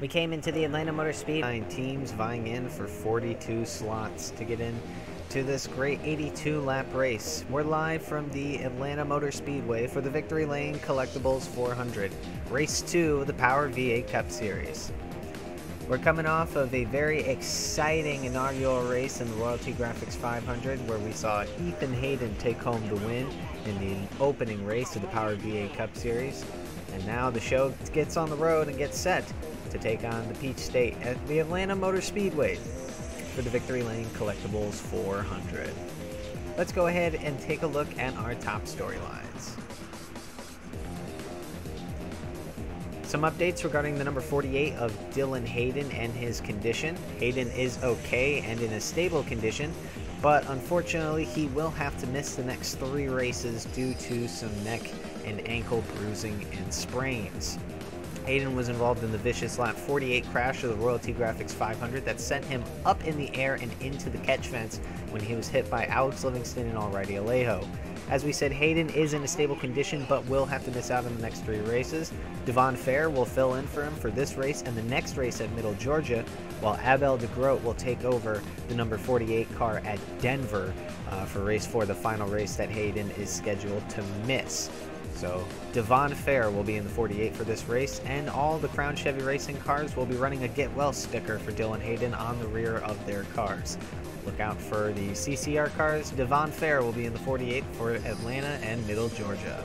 We came into the Atlanta Motor Speedway, 9 teams vying in for 42 slots to get in to this great 82 lap race. We're live from the Atlanta Motor Speedway for the Victory Lane Collectables 400, race 2 of the Power V8 Cup Series. We're coming off of a very exciting inaugural race in the Royalty Grafix 500 where we saw Ethan Hayden take home the win in the opening race of the Power V8 Cup Series. And now the show gets on the road and gets set to take on the Peach State at the Atlanta Motor Speedway for the Victory Lane Collectables 400. Let's go ahead and take a look at our top storylines. Some updates regarding the number 48 of Dylan Hayden and his condition. Hayden is okay and in a stable condition, but unfortunately he will have to miss the next 3 races due to some neck and ankle bruising and sprains. Hayden was involved in the vicious lap 48 crash of the Royalty Grafix 500 that sent him up in the air and into the catch fence when he was hit by Alex Livingston and Alrighty Alejo. As we said, Hayden is in a stable condition but will have to miss out on the next 3 races. Devon Fair will fill in for him for this race and the next race at Middle Georgia, while Abel DeGroat will take over the number 48 car at Denver for race 4, the final race that Hayden is scheduled to miss. So Devon Fair will be in the 48 for this race, and all the Crown Chevy Racing cars will be running a Get Well sticker for Dylan Hayden on the rear of their cars. Look out for the CCR cars. Devon Fair will be in the 48 for Atlanta and Middle Georgia.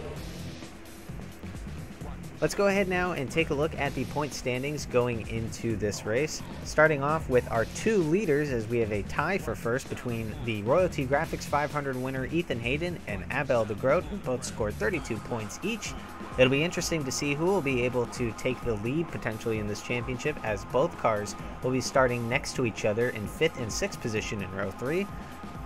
Let's go ahead now and take a look at the point standings going into this race. Starting off with our 2 leaders, as we have a tie for first between the Royalty Grafix 500 winner Ethan Hayden and Abel DeGroat, who both scored 32 points each. It'll be interesting to see who will be able to take the lead potentially in this championship, as both cars will be starting next to each other in 5th and 6th position in row 3.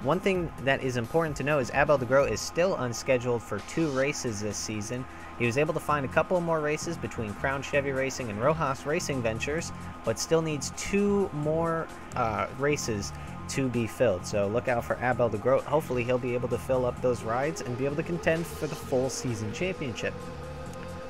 One thing that is important to know is Abel DeGroat is still unscheduled for 2 races this season. He was able to find a couple more races between Crown Chevy Racing and Rojas Racing Ventures, but still needs 2 more races to be filled. So look out for Abel DeGroat. Hopefully he'll be able to fill up those rides and be able to contend for the full season championship.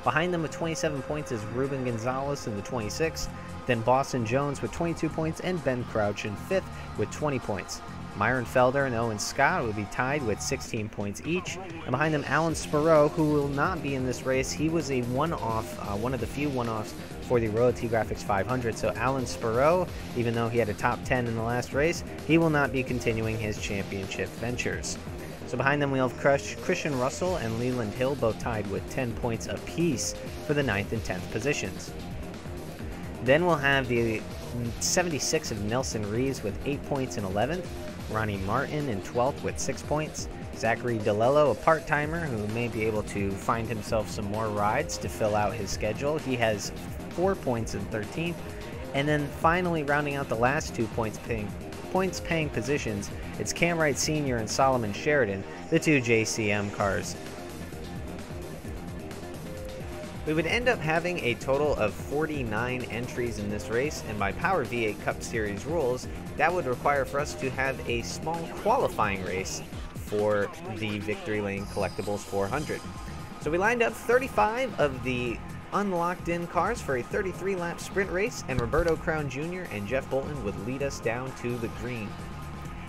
Behind them with 27 points is Ruben Gonzalez in the 26th, then Boston Jones with 22 points, and Ben Crouch in 5th with 20 points. Myron Felder and Owen Scott will be tied with 16 points each. And behind them, Alan Sparrow, who will not be in this race. He was a one-off, one of the few one-offs for the Royalty Grafix 500. So Alan Sparrow, even though he had a top 10 in the last race, he will not be continuing his championship ventures. So behind them, we have Christian Russell and Leland Hill, both tied with 10 points apiece for the 9th and 10th positions. Then we'll have the 76 of Nelson Reeves with 8 points in 11th. Ronnie Martin in 12th with 6 points. Zachary DeLello, a part-timer who may be able to find himself some more rides to fill out his schedule. He has 4 points in 13th. And then finally, rounding out the last 2 points-paying positions, it's Cam Wright Sr. and Solomon Sheridan, the 2 JCM cars. We would end up having a total of 49 entries in this race, and by Power V8 Cup Series rules, that would require for us to have a small qualifying race for the Victory Lane Collectables 400. So we lined up 35 of the unlocked in cars for a 33-lap sprint race, and Roberto Crown Jr. and Jeff Bolton would lead us down to the green.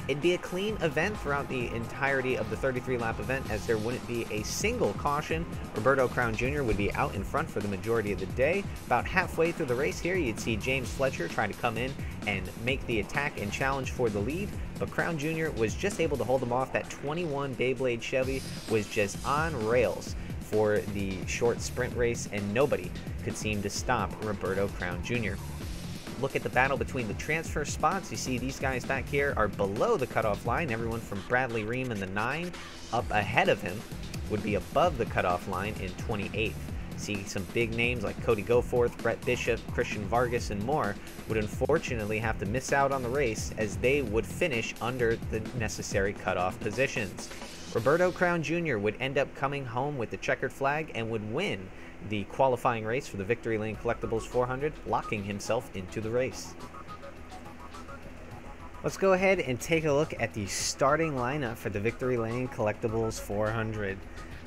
It'd be a clean event throughout the entirety of the 33-lap event, as there wouldn't be a single caution. Roberto Crown Jr. would be out in front for the majority of the day. About halfway through the race here, you'd see James Fletcher try to come in and make the attack and challenge for the lead, but Crown Jr. was just able to hold him off. That 21 Beyblade Chevy was just on rails for the short sprint race, and nobody could seem to stop Roberto Crown Jr. Look at the battle between the transfer spots. You see these guys back here are below the cutoff line. Everyone from Bradley Ream in the 9 up ahead of him would be above the cutoff line in 28th. See some big names like Cody Goforth, Brett Bishop, Christian Vargas, and more would unfortunately have to miss out on the race, as they would finish under the necessary cutoff positions. Roberto Crown Jr. would end up coming home with the checkered flag and would win the qualifying race for the Victory Lane Collectables 400, locking himself into the race. Let's go ahead and take a look at the starting lineup for the Victory Lane Collectables 400.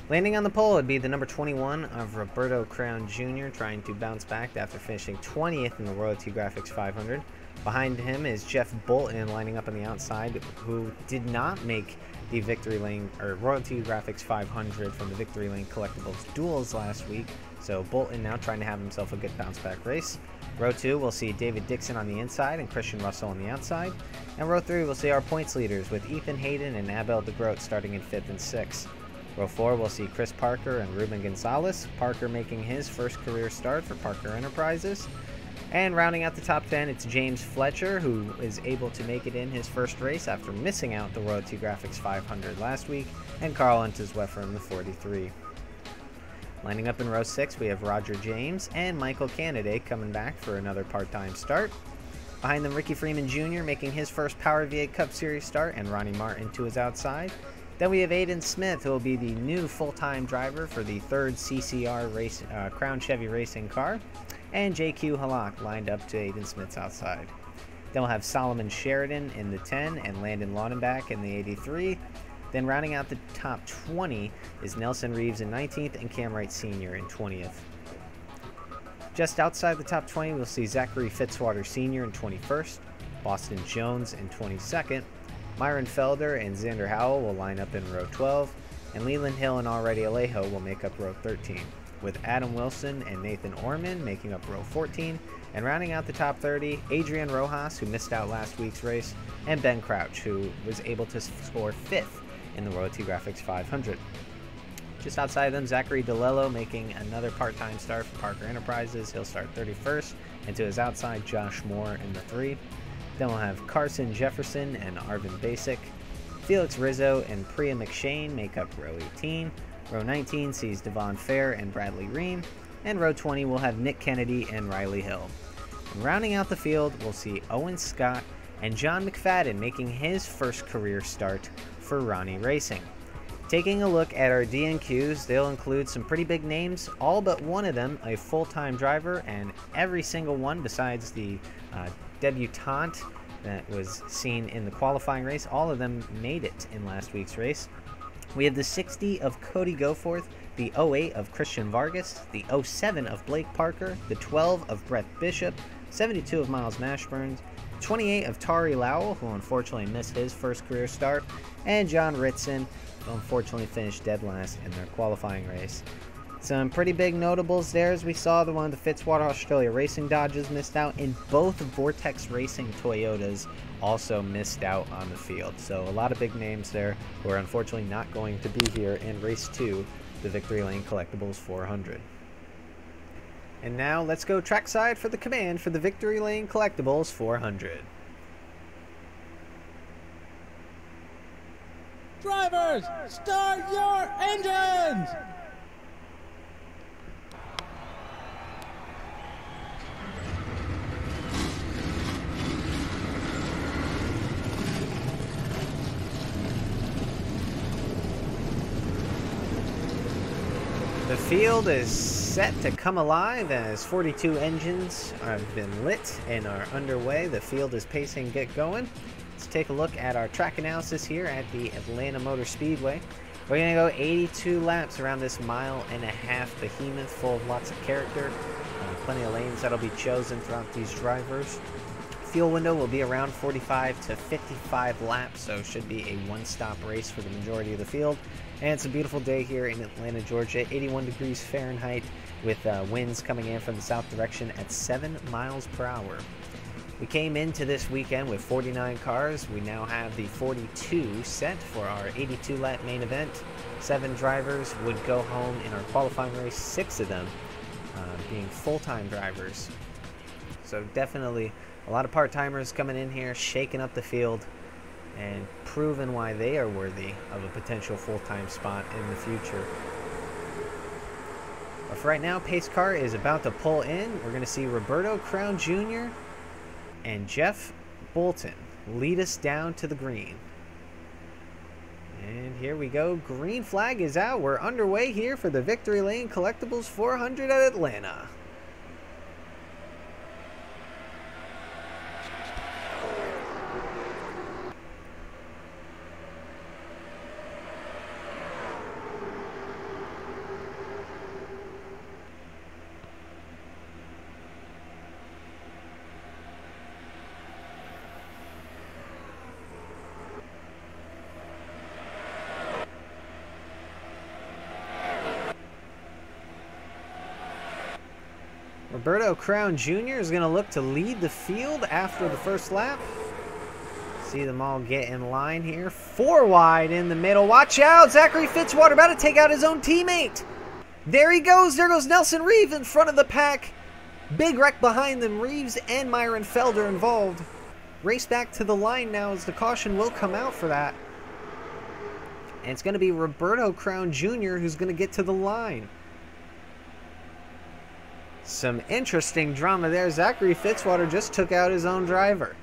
Landing on the pole would be the number 21 of Roberto Crown Jr., trying to bounce back after finishing 20th in the Royalty Graphics 500. Behind him is Jeff Bolton lining up on the outside, who did not make the Victory Lane or Royalty Graphics 500 from the Victory Lane Collectables duels last week. So Bolton now trying to have himself a good bounce back race. Row 2, we'll see David Dixon on the inside and Christian Russell on the outside. And row 3, we'll see our points leaders with Ethan Hayden and Abel DeGroat starting in 5th and 6th. Row 4, we'll see Chris Parker and Ruben Gonzalez. Parker making his first career start for Parker Enterprises. And rounding out the top 10, it's James Fletcher, who is able to make it in his first race after missing out the Royalty Graphics 500 last week, and Carl Entesweffer in the 43. Lining up in row 6, we have Roger James and Michael Canaday coming back for another part-time start. Behind them, Ricky Freeman Jr. making his first Power V8 Cup Series start, and Ronnie Martin to his outside. Then we have Aiden Smith, who will be the new full-time driver for the 3rd CCR race, Crown Chevy Racing car. And JQ Halak lined up to Aiden Smith's outside. Then we'll have Solomon Sheridan in the 10 and Landon Launenbach in the 83. Then rounding out the top 20 is Nelson Reeves in 19th and Cam Wright Sr. in 20th. Just outside the top 20, we'll see Zachary Fitzwater Sr. in 21st, Boston Jones in 22nd, Myron Felder and Xander Howell will line up in row 12, and Leland Hill and Already Alejo will make up row 13, with Adam Wilson and Nathan Orman making up row 14, and rounding out the top 30, Adrian Rojas, who missed out last week's race, and Ben Crouch, who was able to score 5th in the Royalty Graphics 500. Just outside of them, Zachary DeLello making another part-time start for Parker Enterprises. He'll start 31st, and to his outside, Josh Moore in the 3. Then we'll have Carson Jefferson and Arvin Basic. Felix Rizzo and Priya McShane make up row 18. Row 19 sees Devon Fair and Bradley Ream. And row 20 will have Nick Kennedy and Riley Hill. And rounding out the field, we'll see Owen Scott and John McFadden making his first career start for Ronnie Racing. Taking a look at our DNQs, they'll include some pretty big names, all but one of them a full-time driver, and every single one besides the debutante that was seen in the qualifying race, all of them made it in last week's race. We have the 60 of Cody Goforth, the 08 of Christian Vargas, the 07 of Blake Parker, the 12 of Brett Bishop, 72 of Miles Mashburn, 28 of Tari Lowell, who unfortunately missed his first career start, and John Ritson, who unfortunately finished dead last in their qualifying race. Some pretty big notables there, as we saw. The one of the Fitzwater Australia Racing Dodges missed out, and both Vortex Racing Toyotas also missed out on the field. So a lot of big names there who are unfortunately not going to be here in race 2, the Victory Lane Collectables 400. And now let's go trackside for the command for the Victory Lane Collectables 400. Drivers, start your engines! The field is set to come alive as 42 engines have been lit and are underway. The field is pacing, get going. Let's take a look at our track analysis here at the Atlanta Motor Speedway. We're going to go 82 laps around this mile-and-a-half behemoth full of lots of character. Plenty of lanes that'll be chosen throughout these drivers. Fuel window will be around 45 to 55 laps, so should be a one-stop race for the majority of the field. And it's a beautiful day here in Atlanta, Georgia, 81 degrees Fahrenheit, with winds coming in from the south direction at 7 miles per hour. We came into this weekend with 49 cars. We now have the 42 set for our 82-lap main event. 7 drivers would go home in our qualifying race, 6 of them being full-time drivers. So definitely a lot of part-timers coming in here, shaking up the field, and proving why they are worthy of a potential full-time spot in the future. But for right now, pace car is about to pull in. We're going to see Roberto Crown Jr. and Jeff Bolton lead us down to the green. And here we go. Green flag is out. We're underway here for the Victory Lane Collectables 400 at Atlanta. Roberto Crown Jr. is going to look to lead the field after the first lap. See them all get in line here. 4 wide in the middle. Watch out! Zachary Fitzwater about to take out his own teammate. There he goes. There goes Nelson Reeves in front of the pack. Big wreck behind them. Reeves and Myron Felder involved. Race back to the line now as the caution will come out for that. And it's going to be Roberto Crown Jr. who's going to get to the line. Some interesting drama there. Zachary Fitzwater just took out his own driver.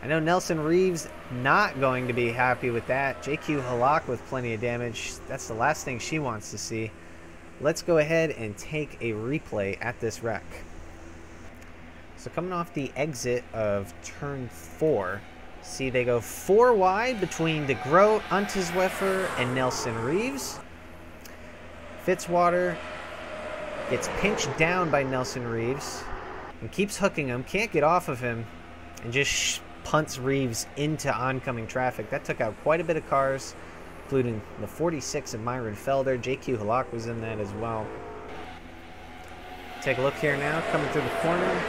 I know Nelson Reeves not going to be happy with that. JQ Halak with plenty of damage. That's the last thing she wants to see. Let's go ahead and take a replay at this wreck. So coming off the exit of turn 4, see they go 4 wide between DeGroat, Untersweffer, and Nelson Reeves. Fitzwater gets pinched down by Nelson Reeves and keeps hooking him, can't get off of him, and just punts Reeves into oncoming traffic. That took out quite a bit of cars, including the 46 of Myron Felder. JQ Halak was in that as well. Take a look here now, coming through the corner.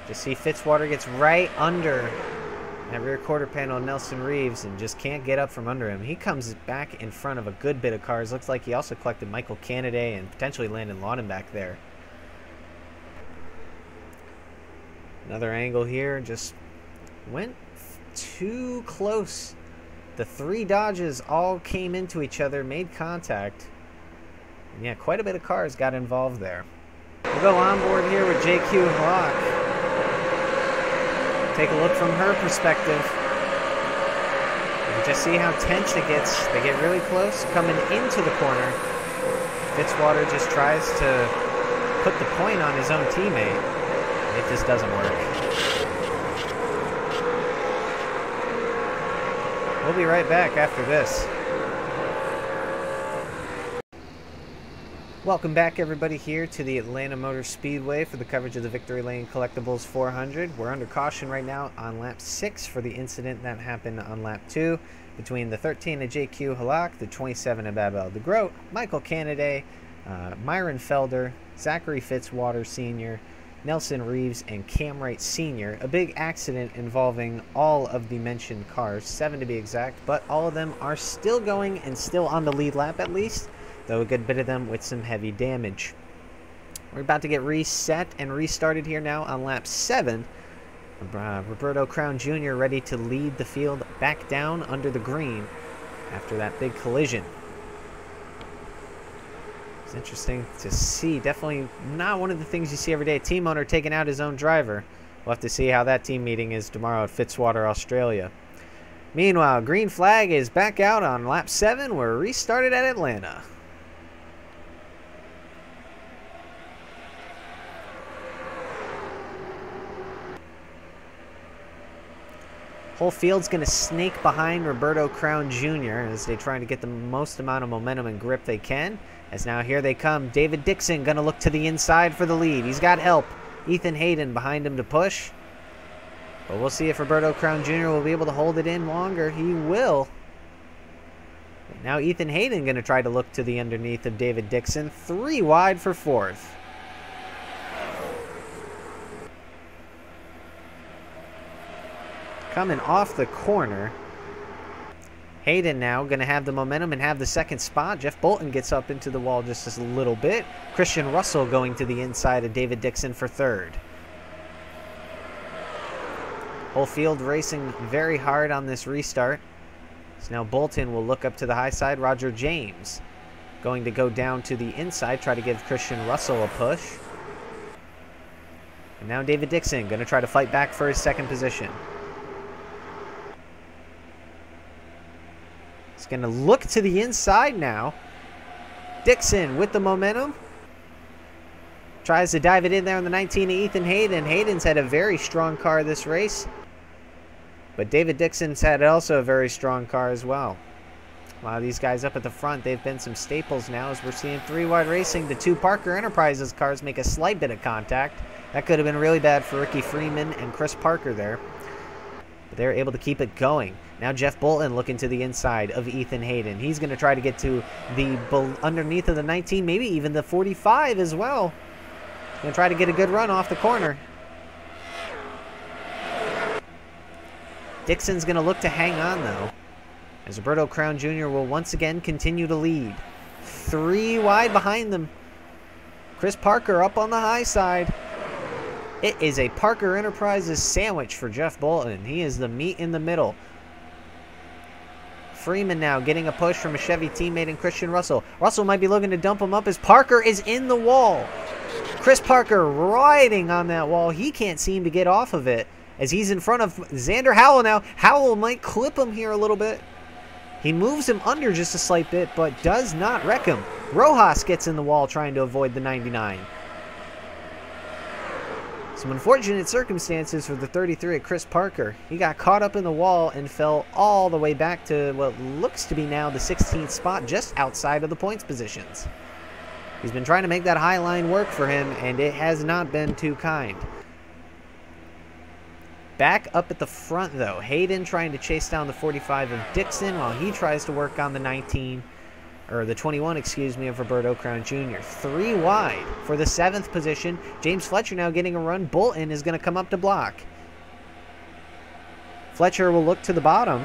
Just see Fitzwater gets right under that rear quarter panel of Nelson Reeves and just can't get up from under him. He comes back in front of a good bit of cars. Looks like he also collected Michael Canaday and potentially Landon Lawton back there. Another angle here, just went too close. The 3 Dodges all came into each other, made contact. And yeah, quite a bit of cars got involved there. We'll go on board here with JQ Halak. Take a look from her perspective. You can just see how tense it gets. They get really close, coming into the corner. Fitzwater just tries to put the point on his own teammate. It just doesn't work. We'll be right back after this. Welcome back, everybody, here to the Atlanta Motor Speedway for the coverage of the Victory Lane Collectables 400. We're under caution right now on lap 6 for the incident that happened on lap 2 between the 13 of JQ Halak, the 27 of Abel DeGroat, Michael Canaday, Myron Felder, Zachary Fitzwater Sr., Nelson Reeves, and Cam Wright Sr. A big accident involving all of the mentioned cars, 7 to be exact, but all of them are still going and still on the lead lap at least, though a good bit of them with some heavy damage. We're about to get reset and restarted here now on lap 7. Roberto Crown Jr. ready to lead the field back down under the green after that big collision. It's interesting to see. Definitely not one of the things you see every day. A team owner taking out his own driver. We'll have to see how that team meeting is tomorrow at Fitzwater, Australia. Meanwhile, green flag is back out on lap 7. We're restarted at Atlanta. Whole field's going to snake behind Roberto Crown Jr. as they try to get the most amount of momentum and grip they can. As now here they come. David Dixon going to look to the inside for the lead. He's got help. Ethan Hayden behind him to push. But we'll see if Roberto Crown Jr. will be able to hold it in longer. He will. But now Ethan Hayden going to try to look to the underneath of David Dixon. 3 wide for 4th. Coming off the corner. Hayden now going to have the momentum and have the second spot. Jeff Bolton gets up into the wall just a little bit. Christian Russell going to the inside of David Dixon for 3rd. Whole field racing very hard on this restart. So now Bolton will look up to the high side. Roger James going to go down to the inside, try to give Christian Russell a push. And now David Dixon going to try to fight back for his second position. He's going to look to the inside now. Dixon with the momentum. Tries to dive it in there on the 19 of Ethan Hayden. Hayden's had a very strong car this race. But David Dixon's had also a very strong car as well. A lot of these guys up at the front, they've been some staples now as we're seeing 3 wide racing. The 2 Parker Enterprises cars make a slight bit of contact. That could have been really bad for Ricky Freeman and Chris Parker there. But they're able to keep it going. Now Jeff Bolton looking to the inside of Ethan Hayden. He's going to try to get to the underneath of the 19, maybe even the 45 as well. Going to try to get a good run off the corner. Dixon's going to look to hang on, though, as Roberto Crown Jr. will once again continue to lead. 3 wide behind them. Chris Parker up on the high side. It is a Parker Enterprises sandwich for Jeff Bolton. He is the meat in the middle. Freeman now getting a push from a Chevy teammate in Christian Russell. Russell might be looking to dump him up as Parker is in the wall. Chris Parker riding on that wall. He can't seem to get off of it as he's in front of Xander Howell now. Howell might clip him here a little bit. He moves him under just a slight bit, but does not wreck him. Rojas gets in the wall trying to avoid the 99. Some unfortunate circumstances for the 33 at Chris Parker. He got caught up in the wall and fell all the way back to what looks to be now the 16th spot, just outside of the points positions. He's been trying to make that high line work for him, and it has not been too kind. Back up at the front, though. Hayden trying to chase down the 45 of Dixon while he tries to work on the 19, or the 21, excuse me, of Roberto Crown Jr. 3 wide for the 7th position. James Fletcher now getting a run. Bolton is going to come up to block. Fletcher will look to the bottom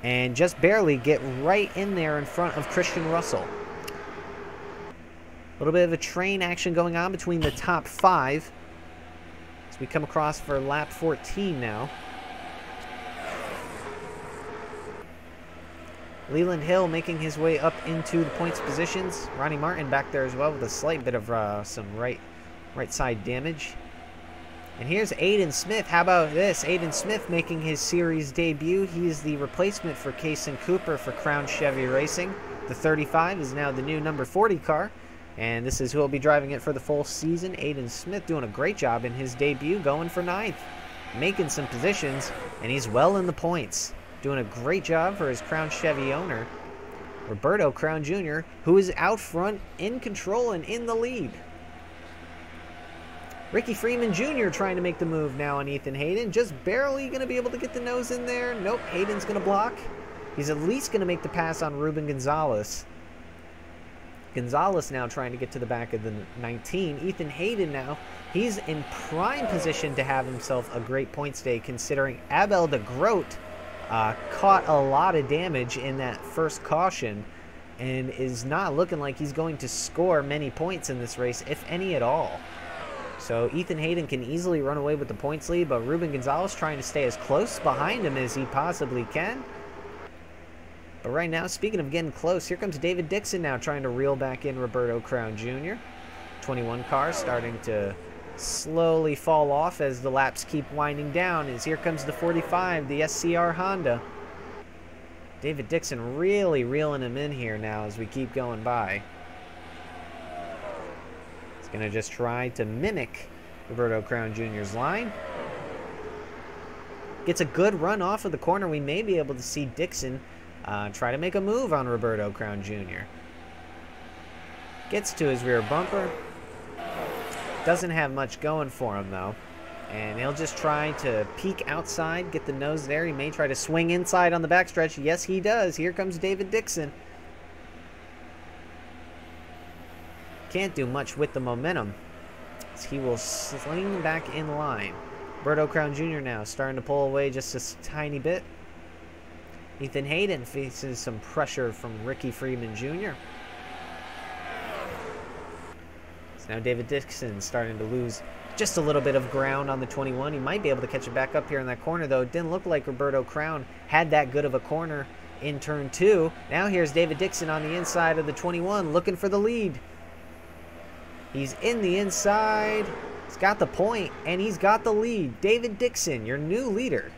and just barely get right in there in front of Christian Russell. A little bit of a train action going on between the top 5 as we come across for lap 14 now. Leland Hill making his way up into the points positions. Ronnie Martin back there as well with a slight bit of some right side damage. And here's Aiden Smith. How about this? Aiden Smith making his series debut. He is the replacement for Kaysen Cooper for Crown Chevy Racing. The 35 is now the new number 40 car. And this is who will be driving it for the full season. Aiden Smith doing a great job in his debut, going for 9th. Making some positions, and he's well in the points. Doing a great job for his Crown Chevy owner, Roberto Crown Jr., who is out front, in control, and in the lead. Ricky Freeman Jr. trying to make the move now on Ethan Hayden. Just barely going to be able to get the nose in there. Nope, Hayden's going to block. He's at least going to make the pass on Ruben Gonzalez. Gonzalez now trying to get to the back of the 19. Ethan Hayden now, he's in prime position to have himself a great points day, considering Abel de Groot caught a lot of damage in that first caution and is not looking like he's going to score many points in this race, if any at all. So Ethan Hayden can easily run away with the points lead, but Ruben Gonzalez trying to stay as close behind him as he possibly can. But right now, speaking of getting close, here comes David Dixon now trying to reel back in Roberto Crown Jr. 21 car starting to slowly fall off as the laps keep winding down, as here comes the 45, the SCR Honda. David Dixon really reeling him in here now as we keep going by. He's going to just try to mimic Roberto Crown Jr.'s line. Gets a good run off of the corner. We may be able to see Dixon try to make a move on Roberto Crown Jr. Gets to his rear bumper. Doesn't have much going for him, though. And he'll just try to peek outside, get the nose there. He may try to swing inside on the backstretch. Yes, he does. Here comes David Dixon. Can't do much with the momentum, as he will sling back in line. Roberto Crown Jr. now starting to pull away just a tiny bit. Ethan Hayden faces some pressure from Ricky Freeman Jr. Now David Dixon starting to lose just a little bit of ground on the 21. He might be able to catch it back up here in that corner, though. It didn't look like Roberto Crown had that good of a corner in turn 2. Now here's David Dixon on the inside of the 21 looking for the lead. He's in the inside. He's got the point, and he's got the lead. David Dixon, your new leader.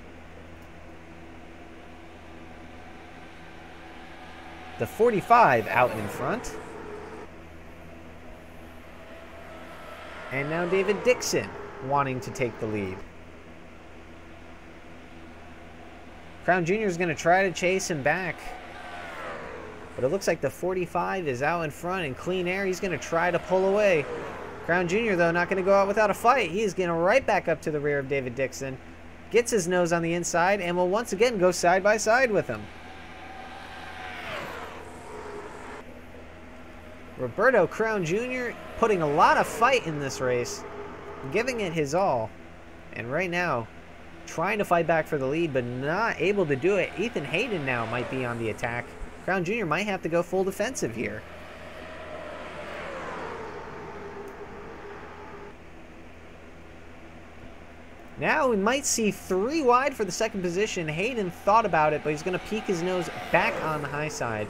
The 45 out in front. And now David Dixon wanting to take the lead. Crown Jr. is going to try to chase him back. But it looks like the 45 is out in front in clean air. He's going to try to pull away. Crown Jr., though, not going to go out without a fight. He is getting right back up to the rear of David Dixon. gets his nose on the inside, and will once again go side by side with him. Roberto Crown Jr. putting a lot of fight in this race, giving it his all, and right now trying to fight back for the lead, but not able to do it. Ethan Hayden now might be on the attack. Crown Jr. might have to go full defensive here. Now we might see 3 wide for the second position. Hayden thought about it, but he's going to peek his nose back on the high side.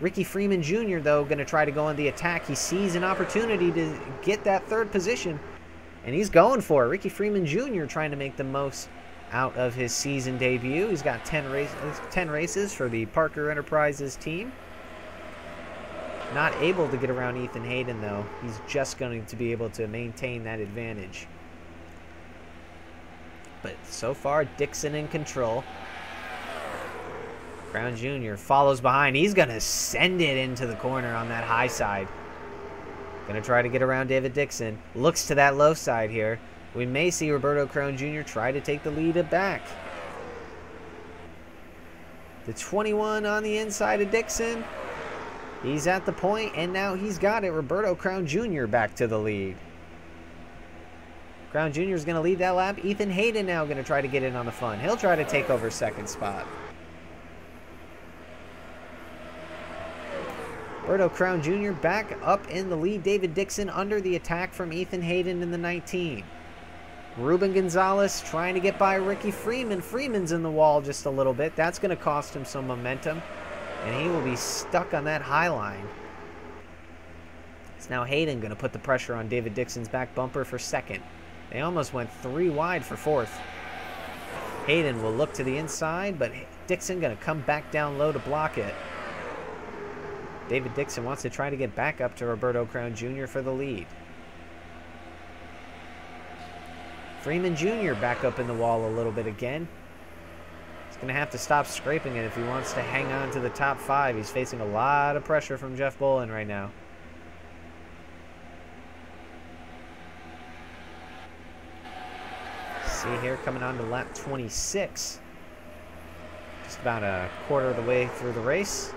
Ricky Freeman Jr., though, going to try to go on the attack. He sees an opportunity to get that third position, and he's going for it. Ricky Freeman Jr. trying to make the most out of his season debut. He's got 10 races for the Parker Enterprises team. Not able to get around Ethan Hayden, though. He's just going to be able to maintain that advantage. But so far, Dixon in control. Crown Jr. follows behind. He's going to send it into the corner on that high side. Going to try to get around David Dixon. Looks to that low side here. We may see Roberto Crown Jr. try to take the lead back. The 21 on the inside of Dixon. He's at the point, and now he's got it. Roberto Crown Jr. back to the lead. Crown Jr. is going to lead that lap. Ethan Hayden now going to try to get in on the fun. He'll try to take over second spot. Roberto Crown Jr. back up in the lead. David Dixon under the attack from Ethan Hayden in the 19. Ruben Gonzalez trying to get by Ricky Freeman. Freeman's in the wall just a little bit. That's going to cost him some momentum, and he will be stuck on that high line. It's now Hayden going to put the pressure on David Dixon's back bumper for second. They almost went 3 wide for fourth. Hayden will look to the inside, but Dixon going to come back down low to block it. David Dixon wants to try to get back up to Roberto Crown Jr. for the lead. Freeman Jr. back up in the wall a little bit again. He's going to have to stop scraping it if he wants to hang on to the top 5. He's facing a lot of pressure from Jeff Bolin right now. See here, coming on to lap 26. Just about a quarter of the way through the race.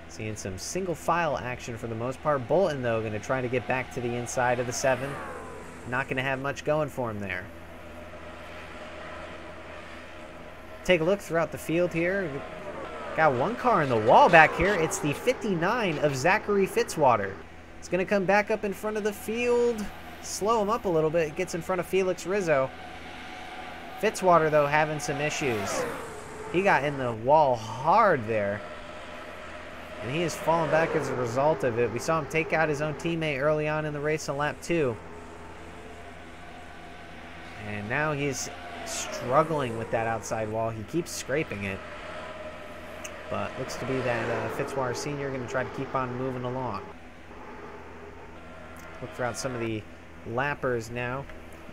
Seeing some single file action for the most part. Bolton, though, going to try to get back to the inside of the 7. Not going to have much going for him there. Take a look throughout the field here. Got one car in the wall back here. It's the 59 of Zachary Fitzwater. It's going to come back up in front of the field. Slow him up a little bit. It gets in front of Felix Rizzo. Fitzwater, though, having some issues. He got in the wall hard there, and he has fallen back as a result of it. We saw him take out his own teammate early on in the race on lap 2. And now he's struggling with that outside wall. He keeps scraping it. But looks to be that Fitzwater Sr. going to try to keep on moving along. Look throughout some of the lappers now,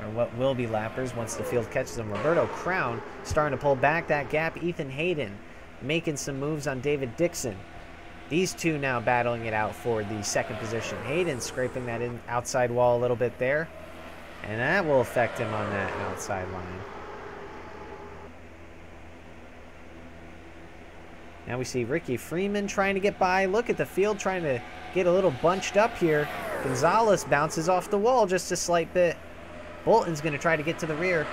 or what will be lappers once the field catches them. Roberto Crown starting to pull back that gap. Ethan Hayden making some moves on David Dixon. These two now battling it out for the second position. Hayden scraping that outside wall a little bit there, and that will affect him on that outside line. Now we see Ricky Freeman trying to get by. Look at the field trying to get a little bunched up here. Gonzalez bounces off the wall just a slight bit. Bolton's going to try to get to the rear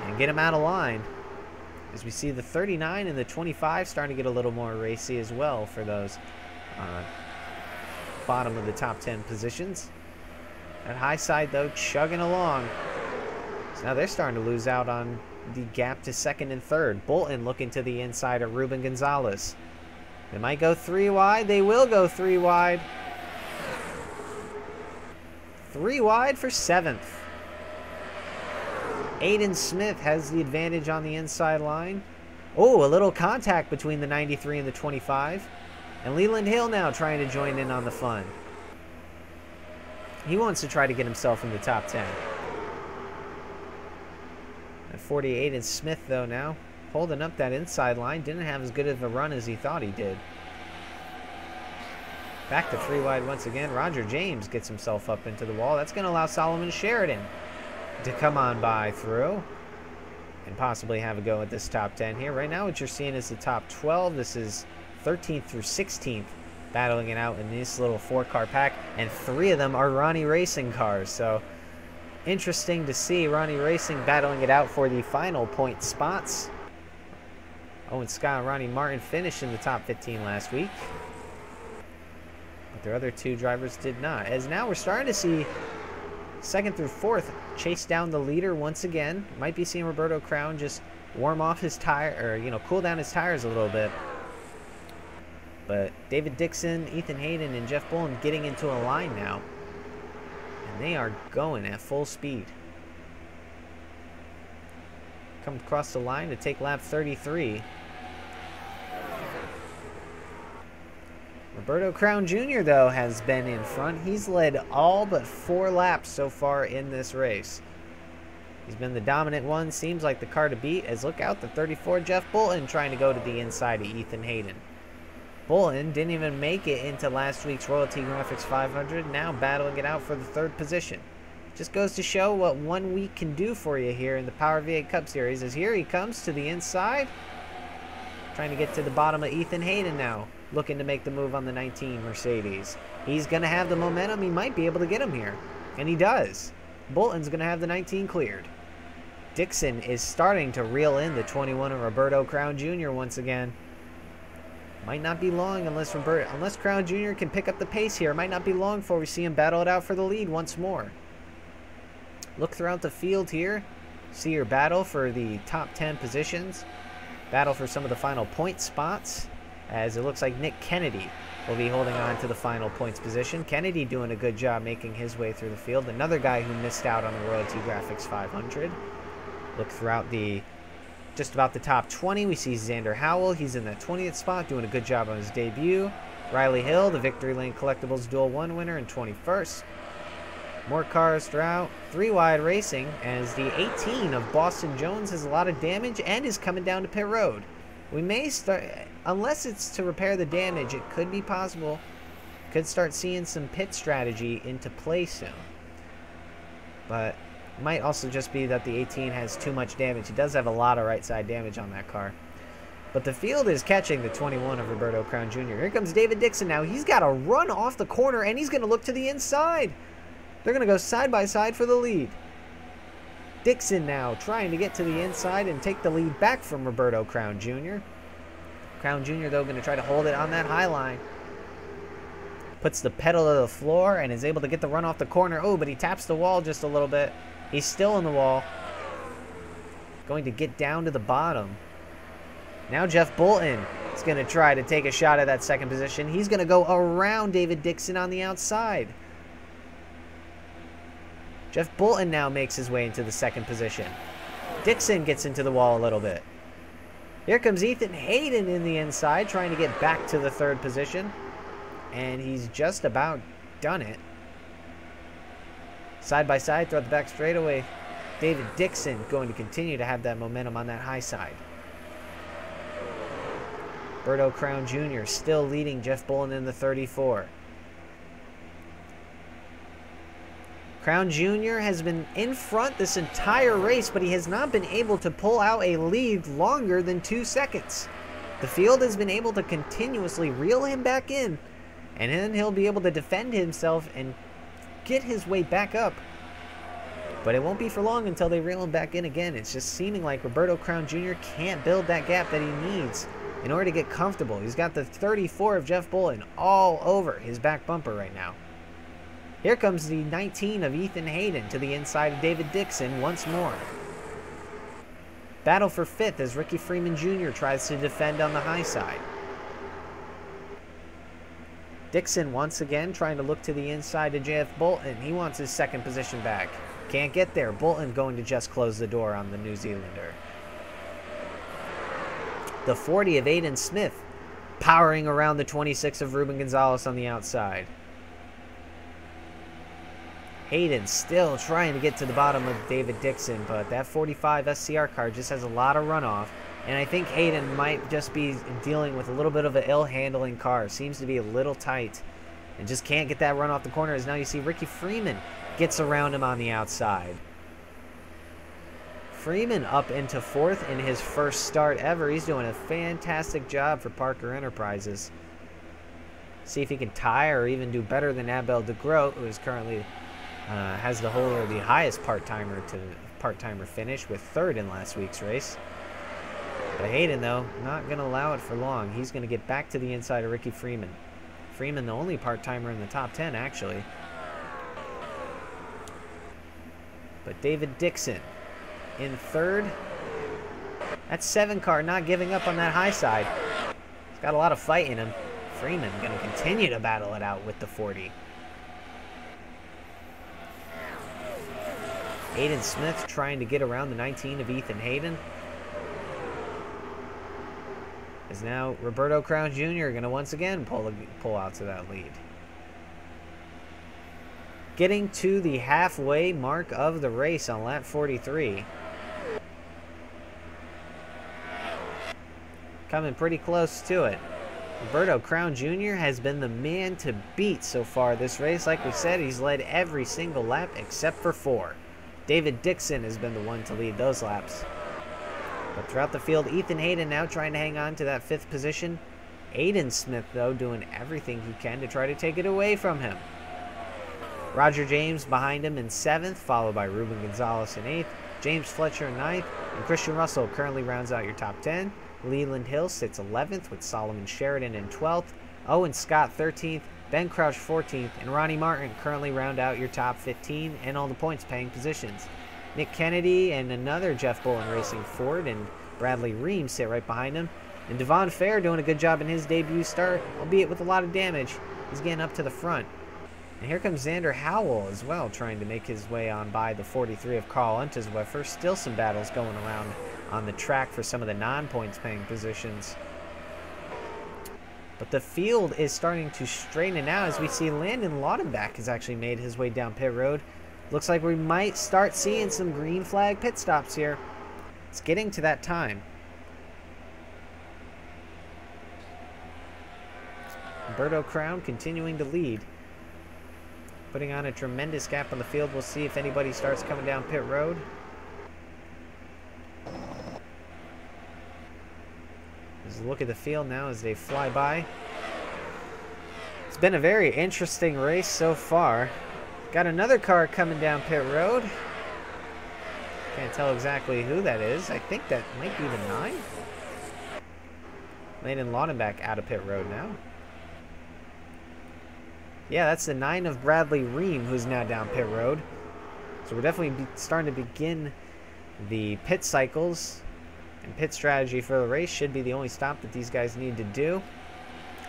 and get him out of line. As we see the 39 and the 25 starting to get a little more racy as well for those bottom of the top 10 positions. That high side, though, chugging along. So now they're starting to lose out on the gap to second and third. Bolton looking to the inside of Ruben Gonzalez. They might go 3 wide. They will go 3 wide. 3 wide for 7th. Aiden Smith has the advantage on the inside line. Oh, a little contact between the 93 and the 25. And Leland Hill now trying to join in on the fun. He wants to try to get himself in the top 10. At 48, and Smith, though, now holding up that inside line. Didn't have as good of a run as he thought he did. Back to 3 wide once again. Roger James gets himself up into the wall. That's going to allow Solomon Sheridan to come on by through and possibly have a go at this top 10 here. Right now what you're seeing is the top 12. This is 13th through 16th battling it out in this little 4-car pack, and 3 of them are Ronnie Racing cars. So interesting to see Ronnie Racing battling it out for the final point spots. Owen Scott and Ronnie Martin finished in the top 15 last week, but their other 2 drivers did not. As now we're starting to see 2nd through 4th chase down the leader once again. Might be seeing Roberto Crown just warm off his tire, or cool down his tires a little bit. But David Dixon, Ethan Hayden, and Jeff Bullen getting into a line now, and they are going at full speed. Come across the line to take lap 33. Roberto Crown Jr., though, has been in front. He's led all but 4 laps so far in this race. He's been the dominant one. Seems like the car to beat, as look out, the 34 Jeff Bullen trying to go to the inside of Ethan Hayden. Bullen didn't even make it into last week's Royalty Graphics 500, now battling it out for the 3rd position. Just goes to show what 1 week can do for you here in the Power V8 Cup Series, as here he comes to the inside, trying to get to the bottom of Ethan Hayden now, looking to make the move on the 19 Mercedes. He's going to have the momentum. He might be able to get him here, and he does. Bullen's going to have the 19 cleared. Dixon is starting to reel in the 21 of Roberto Crown Jr. once again. Might not be long unless Crown Jr. can pick up the pace here. It might not be long before we see him battle it out for the lead once more. Look throughout the field here. See your battle for the top 10 positions. Battle for some of the final point spots, as it looks like Nick Kennedy will be holding on to the final points position. Kennedy doing a good job making his way through the field. Another guy who missed out on the Royalty Graphics 500. Look throughout just about the top 20. We see Xander Howell. He's in that 20th spot, doing a good job on his debut. Riley Hill, the Victory Lane Collectables Duel 1 winner, in 21st. More cars throughout. 3 wide racing, as the 18 of Boston Jones has a lot of damage and is coming down to pit road. We may start, unless it's to repair the damage, it could be possible. Could start seeing some pit strategy into play soon. But it might also just be that the 18 has too much damage. He does have a lot of right side damage on that car. But the field is catching the 21 of Roberto Crown Jr. Here comes David Dixon now. He's got a run off the corner, and he's going to look to the inside. They're going to go side by side for the lead. Dixon now trying to get to the inside and take the lead back from Roberto Crown Jr. Crown Jr., though, going to try to hold it on that high line. Puts the pedal to the floor and is able to get the run off the corner. Oh, but he taps the wall just a little bit. He's still in the wall. Going to get down to the bottom. Now Jeff Bullen is going to try to take a shot at that 2nd position. He's going to go around David Dixon on the outside. Jeff Bullen now makes his way into the 2nd position. Dixon gets into the wall a little bit. Here comes Ethan Hayden in the inside, trying to get back to the 3rd position. And he's just about done it. Side by side throughout the back straightaway. David Dixon going to continue to have that momentum on that high side. Roberto Crown Jr. still leading Jeff Bullen in the 34. Crown Jr. has been in front this entire race, but he has not been able to pull out a lead longer than 2 seconds. The field has been able to continuously reel him back in, and then he'll be able to defend himself and get his way back up. But it won't be for long until they reel him back in again. It's just seeming like Roberto Crown Jr. can't build that gap that he needs in order to get comfortable. He's got the 34 of Jeff Bullen all over his back bumper right now. Here comes the 19 of Ethan Hayden to the inside of David Dixon once more. Battle for 5th as Ricky Freeman Jr. tries to defend on the high side. Dixon once again trying to look to the inside of Jeff Bullen. He wants his 2nd position back. Can't get there. Bullen going to just close the door on the New Zealander. The 40 of Aiden Smith powering around the 26 of Ruben Gonzalez on the outside. Hayden still trying to get to the bottom of David Dixon, but that 45 SCR car just has a lot of runoff, and I think Hayden might just be dealing with a little bit of an ill-handling car. Seems to be a little tight and just can't get that run off the corner, as now you see Ricky Freeman gets around him on the outside. Freeman up into 4th in his first start ever. He's doing a fantastic job for Parker Enterprises. See if he can tie or even do better than Abel DeGroat, who is currently has the highest part-timer finish with 3rd in last week's race. But Hayden, though, not going to allow it for long. He's going to get back to the inside of Ricky Freeman. Freeman, the only part-timer in the top 10, actually. But David Dixon in 3rd. That 7 car not giving up on that high side. He's got a lot of fight in him. Freeman going to continue to battle it out with the 40. Aiden Smith trying to get around the 19 of Ethan Hayden. Is now Roberto Crown Jr. going to once again pull out to that lead. Getting to the halfway mark of the race on lap 43. Coming pretty close to it. Roberto Crown Jr. has been the man to beat so far this race. Like we said, he's led every single lap except for 4. David Dixon has been the one to lead those laps. But throughout the field, Ethan Hayden now trying to hang on to that 5th position. Aiden Smith, though, doing everything he can to try to take it away from him. Roger James behind him in 7th, followed by Ruben Gonzalez in 8th, James Fletcher in 9th, and Christian Russell currently rounds out your top 10. Leland Hill sits 11th with Solomon Sheridan in 12th, Owen Scott 13th, Ben Crouch 14th, and Ronnie Martin currently round out your top 15 and all the points paying positions. Nick Kennedy and another Jeff Bullen Racing Ford and Bradley Ream sit right behind him. And Devon Fair doing a good job in his debut start, albeit with a lot of damage. He's getting up to the front. And here comes Xander Howell as well, trying to make his way on by the 43 of Carl Unterwefer. Still some battles going around on the track for some of the non-points paying positions. But the field is starting to straighten out as we see Landon Laudenbach has actually made his way down pit road. Looks like we might start seeing some green flag pit stops here. It's getting to that time. Roberto Crown continuing to lead. Putting on a tremendous gap on the field. We'll see if anybody starts coming down pit road. There's a look at the field now as they fly by. It's been a very interesting race so far. Got another car coming down pit road. Can't tell exactly who that is. I think that might be the 9. Landon Laudenbach out of pit road now. Yeah, that's the 9 of Bradley Ream, who's now down pit road. So we're definitely starting to begin the pit cycles. And pit strategy for the race should be the only stop that these guys need to do.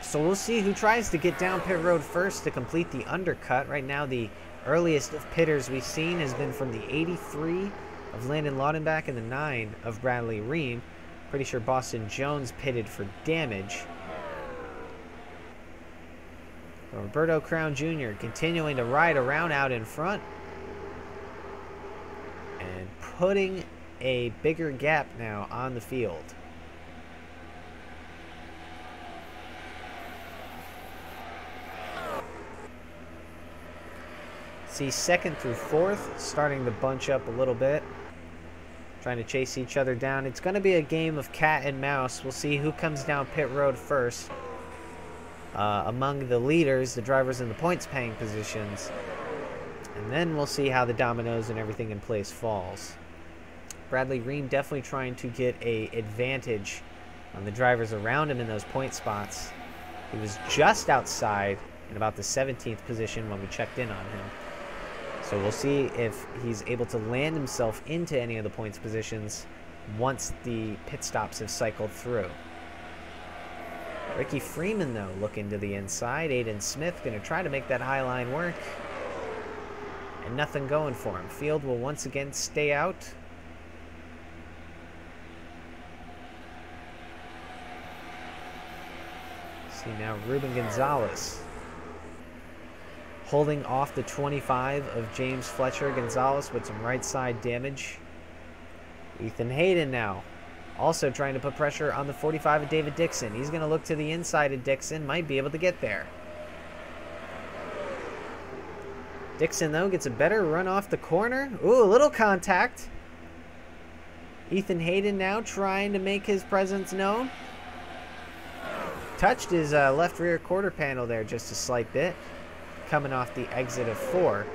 So we'll see who tries to get down pit road first to complete the undercut. Right now, the earliest of pitters we've seen has been from the 83 of Landon Laudenbach and the 9 of Bradley Ream. Pretty sure Boston Jones pitted for damage. Roberto Crown Jr. continuing to ride around out in front and putting a bigger gap now on the field. See 2nd through 4th starting to bunch up a little bit, trying to chase each other down. It's going to be a game of cat and mouse. We'll see who comes down pit road first. Among the leaders, the drivers in the points paying positions, and then we'll see how the dominoes and everything in place falls. Bradley Ream definitely trying to get an advantage on the drivers around him in those point spots. He was just outside in about the 17th position when we checked in on him. So we'll see if he's able to land himself into any of the points positions once the pit stops have cycled through. Ricky Freeman, though, looking to the inside. Aiden Smith going to try to make that high line work. And nothing going for him. Field will once again stay out. See now Ruben Gonzalez holding off the 25 of James Fletcher. Gonzalez with some right side damage. Ethan Hayden now also trying to put pressure on the 45 of David Dixon. He's going to look to the inside of Dixon. Might be able to get there. Dixon, though, gets a better run off the corner. Ooh, a little contact. Ethan Hayden now trying to make his presence known. Touched his left rear quarter panel there just a slight bit, coming off the exit of 4.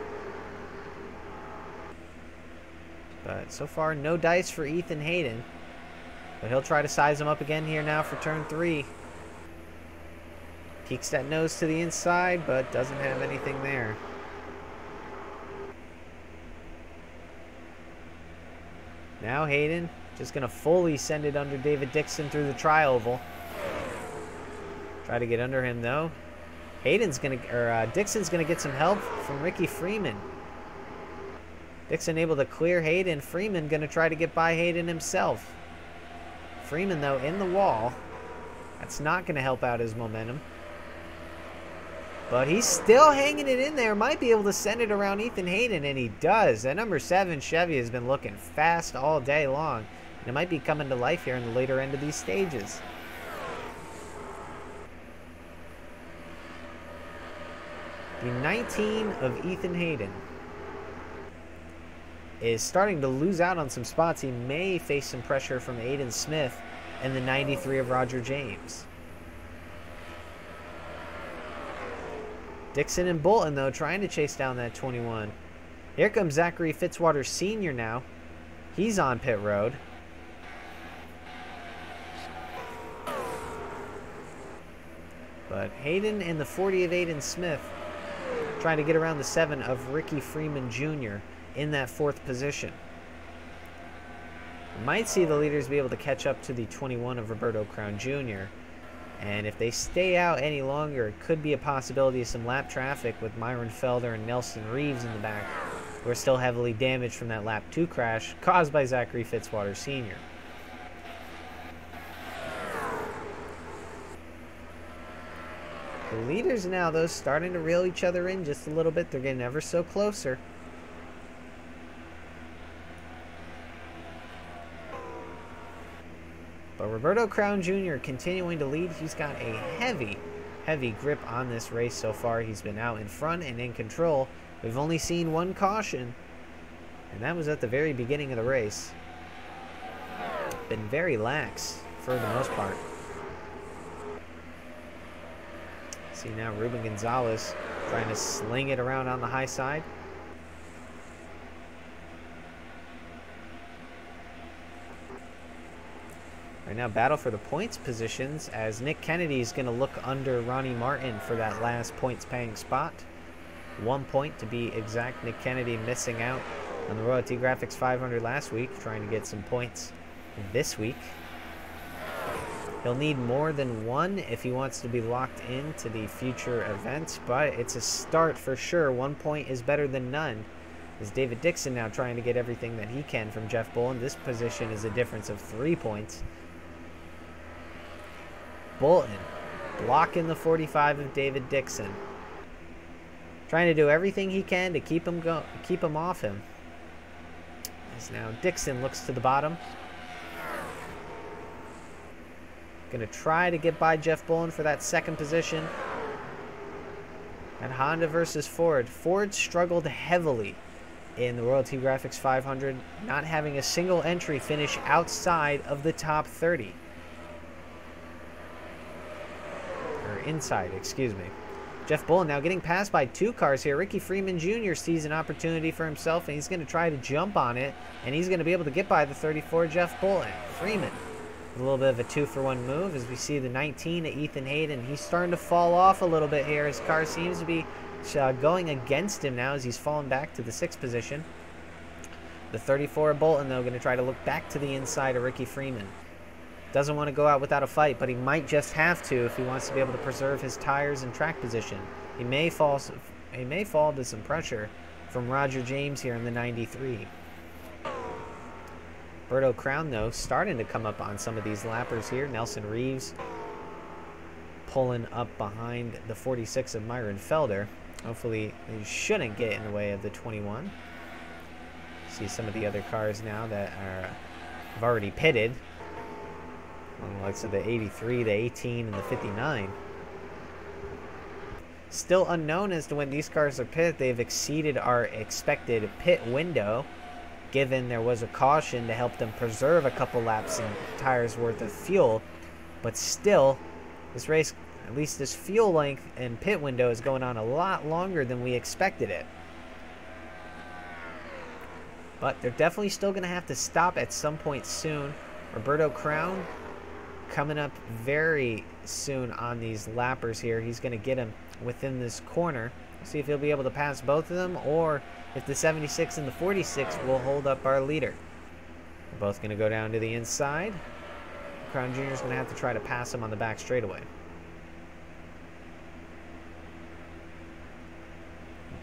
But so far, no dice for Ethan Hayden. But he'll try to size him up again here now for turn 3. Peeks that nose to the inside, but doesn't have anything there. Now Hayden just going to fully send it under David Dixon through the tri-oval. Try to get under him though. Dixon's going to get some help from Ricky Freeman. Dixon able to clear Hayden. Freeman going to try to get by Hayden himself. Freeman though in the wall. That's not going to help out his momentum. But he's still hanging it in there. Might be able to send it around Ethan Hayden, and he does. That number 7 Chevy has been looking fast all day long. And it might be coming to life here in the later end of these stages. The 19 of Ethan Hayden is starting to lose out on some spots. He may face some pressure from Aiden Smith and the 93 of Roger James. Dixon and Bolton, though, trying to chase down that 21. Here comes Zachary Fitzwater Sr. now. He's on pit road. But Hayden and the 40 of Aiden Smith trying to get around the 7 of Ricky Freeman Jr. in that 4th position. We might see the leaders be able to catch up to the 21 of Roberto Crown Jr. And if they stay out any longer, it could be a possibility of some lap traffic with Myron Felder and Nelson Reeves in the back, who are still heavily damaged from that lap 2 crash caused by Zachary Fitzwater Sr. The leaders now, though, starting to reel each other in just a little bit. They're getting ever so closer. But Roberto Crown Jr. continuing to lead. He's got a heavy grip on this race so far. He's been out in front and in control. We've only seen 1 caution, and that was at the very beginning of the race. Been very lax for the most part. See now Ruben Gonzalez trying to sling it around on the high side. Right now, battle for the points positions as Nick Kennedy is going to look under Ronnie Martin for that last points-paying spot. 1 point to be exact. Nick Kennedy missing out on the Royalty Graphics 500 last week, trying to get some points this week. He'll need more than 1 if he wants to be locked into the future events, but it's a start for sure. 1 point is better than none. Is David Dixon now trying to get everything that he can from Jeff Bullen. This position is a difference of 3 points. Bolton blocking the 45 of David Dixon. Trying to do everything he can to keep him off him. As now Dixon looks to the bottom. Going to try to get by Jeff Bullen for that 2nd position. And Honda versus Ford. Ford struggled heavily in the Royalty Graphics 500, not having a single entry finish outside of the top 30. Inside, excuse me. Jeff Bullen now getting passed by 2 cars here. Ricky Freeman Jr. sees an opportunity for himself, and he's going to try to jump on it, and he's going to be able to get by the 34 Jeff Bullen. Freeman, a little bit of a 2-for-1 move as we see the 19 at Ethan Hayden. He's starting to fall off a little bit here. His car seems to be going against him now as he's fallen back to the 6th position. The 34 Bolton, though, going to try to look back to the inside of Ricky Freeman. Doesn't want to go out without a fight, but he might just have to if he wants to be able to preserve his tires and track position. He may fall to some pressure from Roger James here in the 93. Berto Crown, though, starting to come up on some of these lappers here. Nelson Reeves pulling up behind the 46 of Myron Felder. Hopefully, he shouldn't get in the way of the 21. See some of the other cars now that have already pitted. Like so the 83, the 18, and the 59. Still unknown as to when these cars are pit. They've exceeded our expected pit window. given there was a caution to help them preserve a couple laps and tires worth of fuel. But still, this race, at least this fuel length and pit window, is going on a lot longer than we expected it. But they're definitely still going to have to stop at some point soon. Roberto Crown coming up very soon on these lappers here. He's going to get him within this corner. See if he'll be able to pass both of them, or if the 76 and the 46 will hold up our leader. They're both going to go down to the inside. Crown Jr. is going to have to try to pass him on the back straightaway.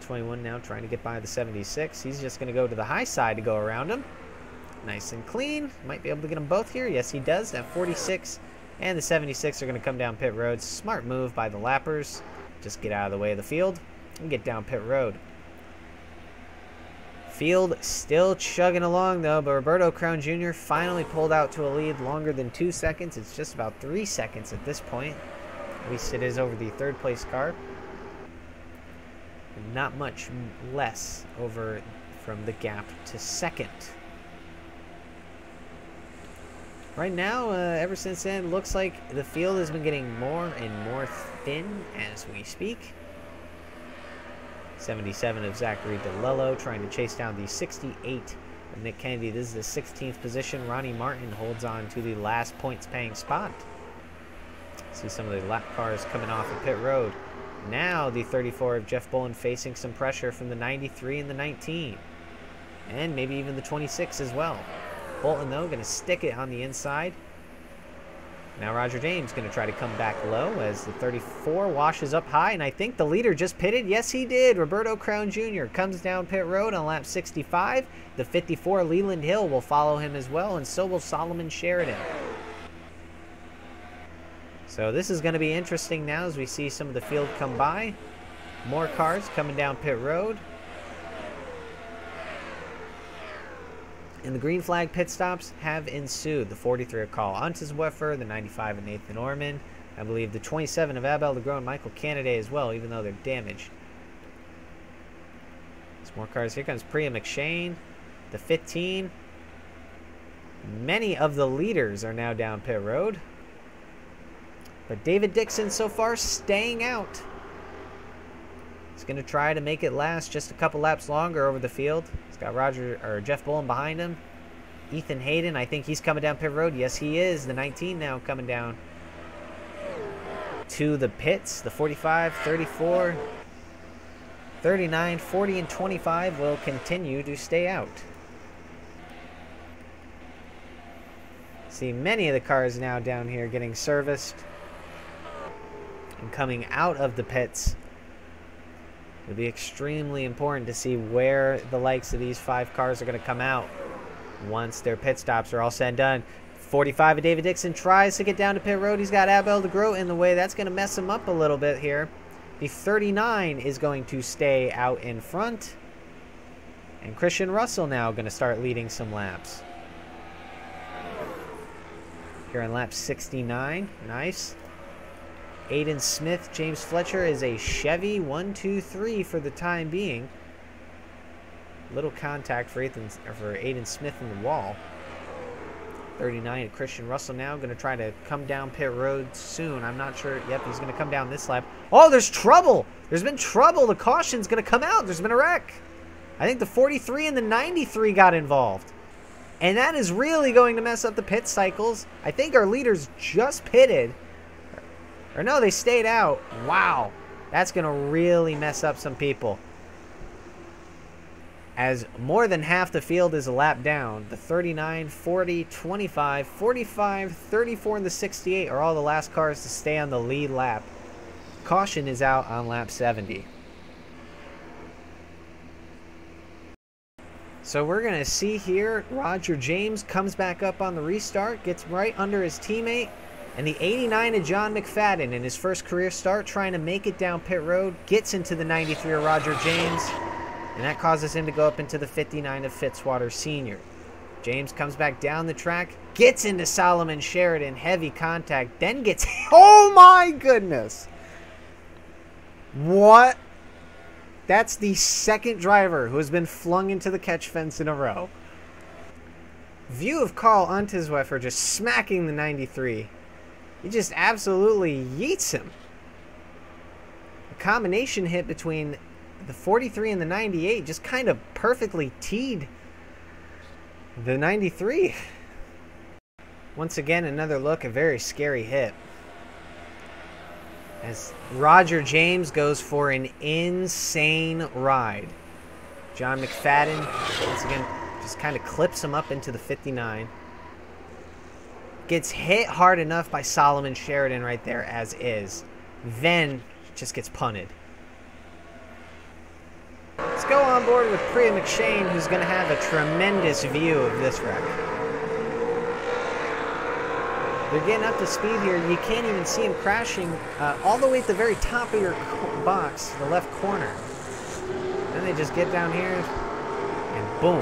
21 now trying to get by the 76. He's just going to go to the high side to go around him. Nice and clean. Might be able to get them both here. Yes, he does. That 46 and the 76 are going to come down pit road. Smart move by the lappers. Just get out of the way of the field and get down pit road. Field still chugging along though, but Roberto Crown Jr. finally pulled out to a lead longer than 2 seconds. It's just about 3 seconds at this point. At least it is over the third place car. Not much less over from the gap to second. Right now, ever since then, it looks like the field has been getting more and more thin as we speak. 77 of Zachary DeLello trying to chase down the 68 of Nick Kennedy. This is the 16th position. Ronnie Martin holds on to the last points-paying spot. See some of the lap cars coming off of pit road. Now the 34 of Jeff Bullen facing some pressure from the 93 and the 19. And maybe even the 26 as well. Bolton, though, going to stick it on the inside. Now Roger James going to try to come back low as the 34 washes up high. And I think the leader just pitted. Yes, he did. Roberto Crown Jr. comes down pit road on lap 65. The 54, Leland Hill, will follow him as well. And so will Solomon Sheridan. So this is going to be interesting now as we see some of the field come by. More cars coming down pit road. And the green flag pit stops have ensued. The 43 of Carl Untersweffer, the 95 of Nathan Orman, I believe the 27 of Abel DeGro and Michael Canaday as well, even though they're damaged. Some more cars. Here comes Priya McShane, the 15. Many of the leaders are now down pit road. But David Dixon so far staying out. He's going to try to make it last just a couple laps longer over the field. He's got Jeff Bullen behind him. Ethan Hayden, I think he's coming down pit road. Yes, he is. The 19 now coming down to the pits. The 45, 34, 39, 40, and 25 will continue to stay out. See many of the cars now down here getting serviced and coming out of the pits. It'll be extremely important to see where the likes of these 5 cars are going to come out once their pit stops are all said and done. 45 of David Dixon tries to get down to pit road. He's got Abel DeGro in the way. That's going to mess him up a little bit here. The 39 is going to stay out in front. And Christian Russell now going to start leading some laps. Here on lap 69. Nice. Aiden Smith, James Fletcher is a Chevy 123 for the time being. Little contact for Aiden Smith in the wall. 39, Christian Russell now going to try to come down pit road soon. I'm not sure. Yep, he's going to come down this lap. Oh, there's trouble. There's been trouble. The caution's going to come out. There's been a wreck. I think the 43 and the 93 got involved. And that is really going to mess up the pit cycles. I think our leaders just pitted. Or no, they stayed out. Wow. That's going to really mess up some people. As more than half the field is a lap down, the 39, 40, 25, 45, 34, and the 68 are all the last cars to stay on the lead lap. Caution is out on lap 70. So we're going to see here, Roger James comes back up on the restart, gets right under his teammate. And the 89 of John McFadden in his first career start, trying to make it down pit road, gets into the 93 of Roger James, and that causes him to go up into the 59 of Fitzwater Sr. James comes back down the track, gets into Solomon Sheridan, heavy contact, then gets... Oh my goodness! What? That's the second driver who has been flung into the catch fence in a row. View of Carl Unterweger just smacking the 93. He just absolutely yeets him. A combination hit between the 43 and the 98 just kind of perfectly teed the 93. Once again, another look, a very scary hit. As Roger James goes for an insane ride. John McFadden, once again, just kind of clips him up into the 59. Gets hit hard enough by Solomon Sheridan right there as is. Then just gets punted. Let's go on board with Priya McShane, who's going to have a tremendous view of this wreck. They're getting up to speed here. You can't even see him crashing all the way at the very top of your box, the left corner. Then they just get down here and boom.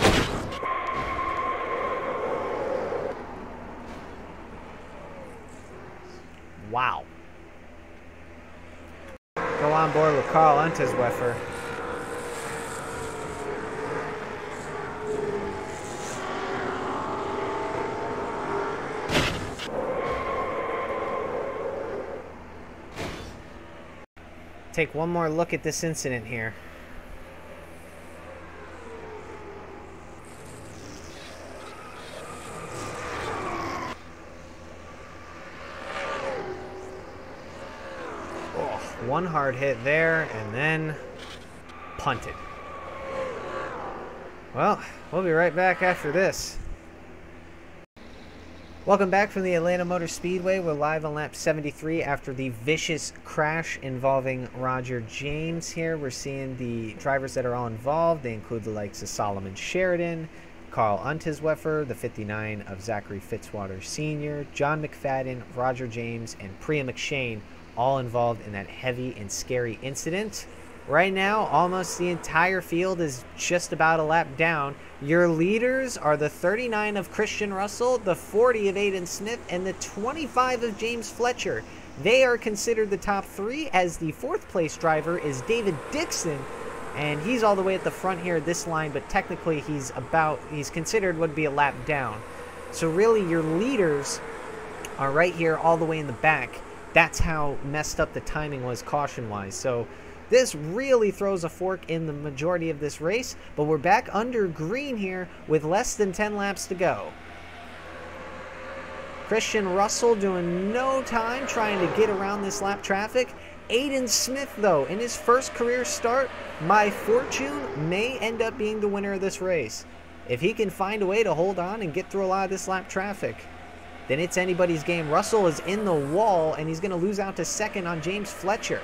Wow. Go on board with Carl Unterweger. Take one more look at this incident here. Oh, one hard hit there and then punted. Well, we'll be right back after this. Welcome back from the Atlanta Motor Speedway. We're live on lap 73 after the vicious crash involving Roger James here. We're seeing the drivers that are all involved. They include the likes of Solomon Sheridan, Carl Unterweger, the 59 of Zachary Fitzwater Sr., John McFadden, Roger James, and Priya McShane, all involved in that heavy and scary incident. Right now, almost the entire field is just about a lap down. Your leaders are the 39 of Christian Russell, the 40 of Aiden Smith, and the 25 of James Fletcher. They are considered the top three, as the fourth place driver is David Dixon, and he's all the way at the front here at this line, but technically he's considered would be a lap down. So really your leaders are right here all the way in the back. That's how messed up the timing was caution-wise. So this really throws a fork in the majority of this race, but we're back under green here with less than 10 laps to go. Christian Russell doing no time trying to get around this lap traffic. Aiden Smith, though, in his first career start, by fortune, may end up being the winner of this race. If he can find a way to hold on and get through a lot of this lap traffic, then it's anybody's game. Russell is in the wall, and he's going to lose out to second on James Fletcher.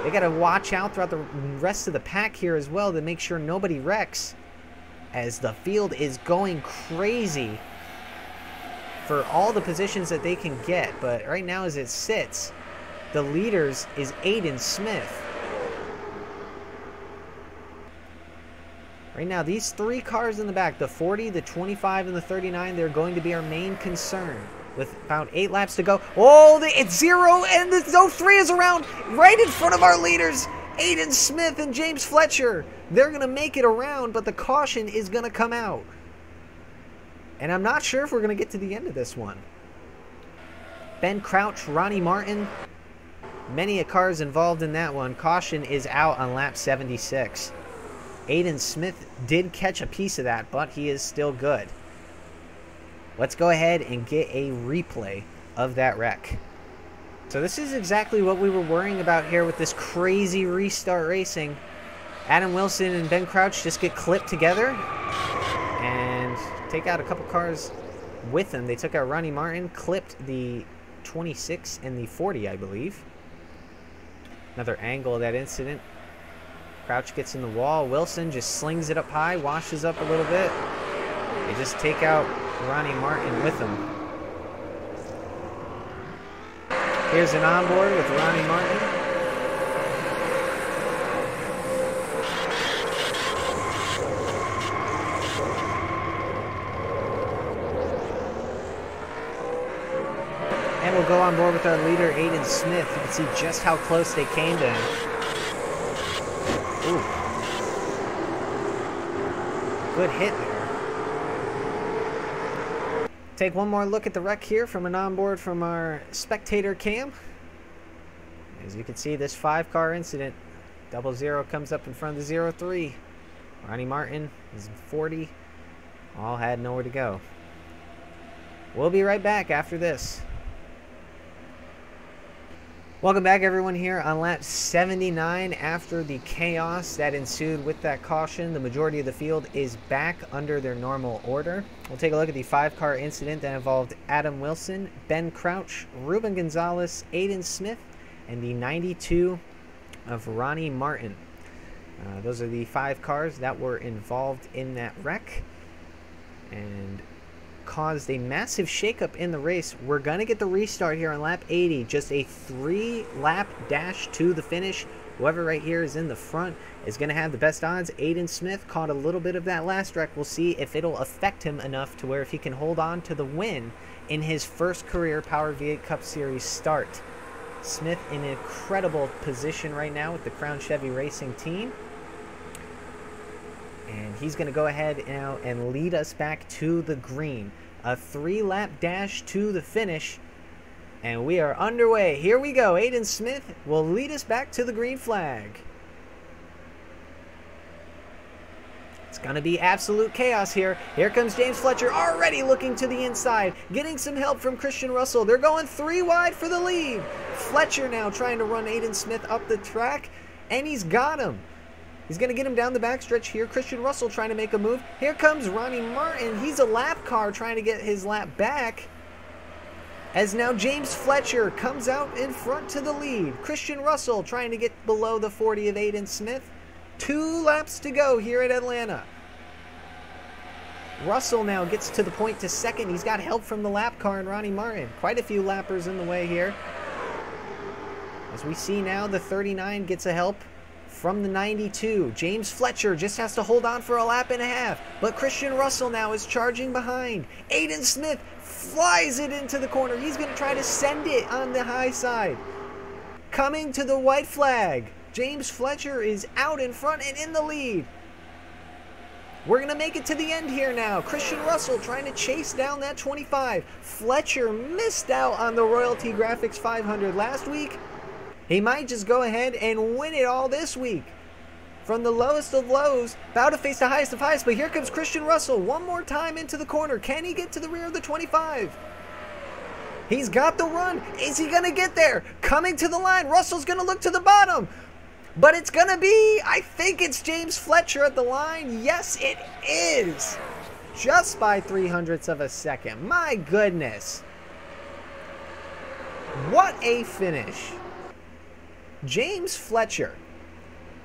They got to watch out throughout the rest of the pack here as well to make sure nobody wrecks, as the field is going crazy for all the positions that they can get. But right now as it sits, the leaders is Aiden Smith. Right now these three cars in the back, the 40, the 25, and the 39, they're going to be our main concern. With about 8 laps to go. Oh, it's 0, and the 03 is around right in front of our leaders, Aiden Smith and James Fletcher. They're going to make it around, but the caution is going to come out. And I'm not sure if we're going to get to the end of this one. Ben Crouch, Ronnie Martin, many a cars involved in that one. Caution is out on lap 76. Aiden Smith did catch a piece of that, but he is still good. Let's go ahead and get a replay of that wreck. So this is exactly what we were worrying about here with this crazy restart racing. Adam Wilson and Ben Crouch just get clipped together and take out a couple cars with them. They took out Ronnie Martin, clipped the 26 and the 40, I believe. Another angle of that incident. Crouch gets in the wall. Wilson just slings it up high, washes up a little bit. They just take out Ronnie Martin with him. Here's an onboard with Ronnie Martin. And we'll go on board with our leader, Aiden Smith. You can see just how close they came to him. Ooh. Good hit there. take one more look at the wreck here from an onboard from our spectator cam. As you can see, this 5-car incident, 00 comes up in front of the 03. Ronnie Martin is 40. All had nowhere to go. We'll be right back after this. Welcome back, everyone, here on lap 79. After the chaos that ensued with that caution, the majority of the field is back under their normal order. We'll take a look at the 5-car incident that involved Adam Wilson, Ben Crouch, Ruben Gonzalez, Aiden Smith, and the 92 of Ronnie Martin. Those are the 5 cars that were involved in that wreck and caused a massive shakeup in the race. We're going to get the restart here on lap 80. Just a 3-lap dash to the finish. Whoever right here is in the front is going to have the best odds. Aiden Smith caught a little bit of that last wreck. We'll see if it'll affect him enough to where if he can hold on to the win in his first career Power V8 Cup Series start. Smith in an incredible position right now with the Crown Chevy Racing team. And he's going to go ahead now and lead us back to the green. A 3-lap dash to the finish. And we are underway. Here we go. Aiden Smith will lead us back to the green flag. It's going to be absolute chaos here. Here comes James Fletcher already looking to the inside. Getting some help from Christian Russell. They're going 3 wide for the lead. Fletcher now trying to run Aiden Smith up the track. And he's got him. He's going to get him down the backstretch here. Christian Russell trying to make a move. Here comes Ronnie Martin. He's a lap car trying to get his lap back. As now James Fletcher comes out in front to the lead. Christian Russell trying to get below the 40 of Aiden Smith. 2 laps to go here at Atlanta. Russell now gets to the point to second. He's got help from the lap car and Ronnie Martin. Quite a few lappers in the way here. As we see now, the 39 gets a help from the 92. James Fletcher just has to hold on for a lap and a half. But Christian Russell now is charging behind. Aiden Smith flies it into the corner. He's going to try to send it on the high side. Coming to the white flag. James Fletcher is out in front and in the lead. We're going to make it to the end here now. Christian Russell trying to chase down that 25. Fletcher missed out on the Royalty Graphics 500 last week. He might just go ahead and win it all this week. From the lowest of lows, about to face the highest of highs, but here comes Christian Russell one more time into the corner. Can he get to the rear of the 25? He's got the run. Is he going to get there? Coming to the line. Russell's going to look to the bottom. But it's going to be, I think it's James Fletcher at the line. Yes, it is. Just by 0.03 of a second. My goodness. What a finish. James Fletcher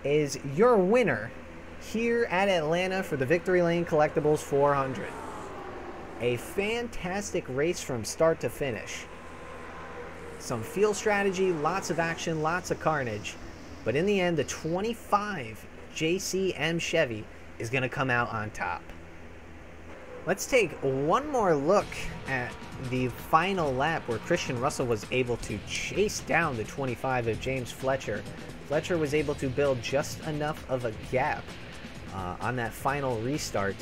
is your winner here at Atlanta for the Victory Lane Collectables 400. A fantastic race from start to finish. Some field strategy, lots of action, lots of carnage. But in the end, the 25 JCM Chevy is going to come out on top. Let's take one more look at the final lap where Christian Russell was able to chase down the 25 of James Fletcher. Fletcher was able to build just enough of a gap on that final restart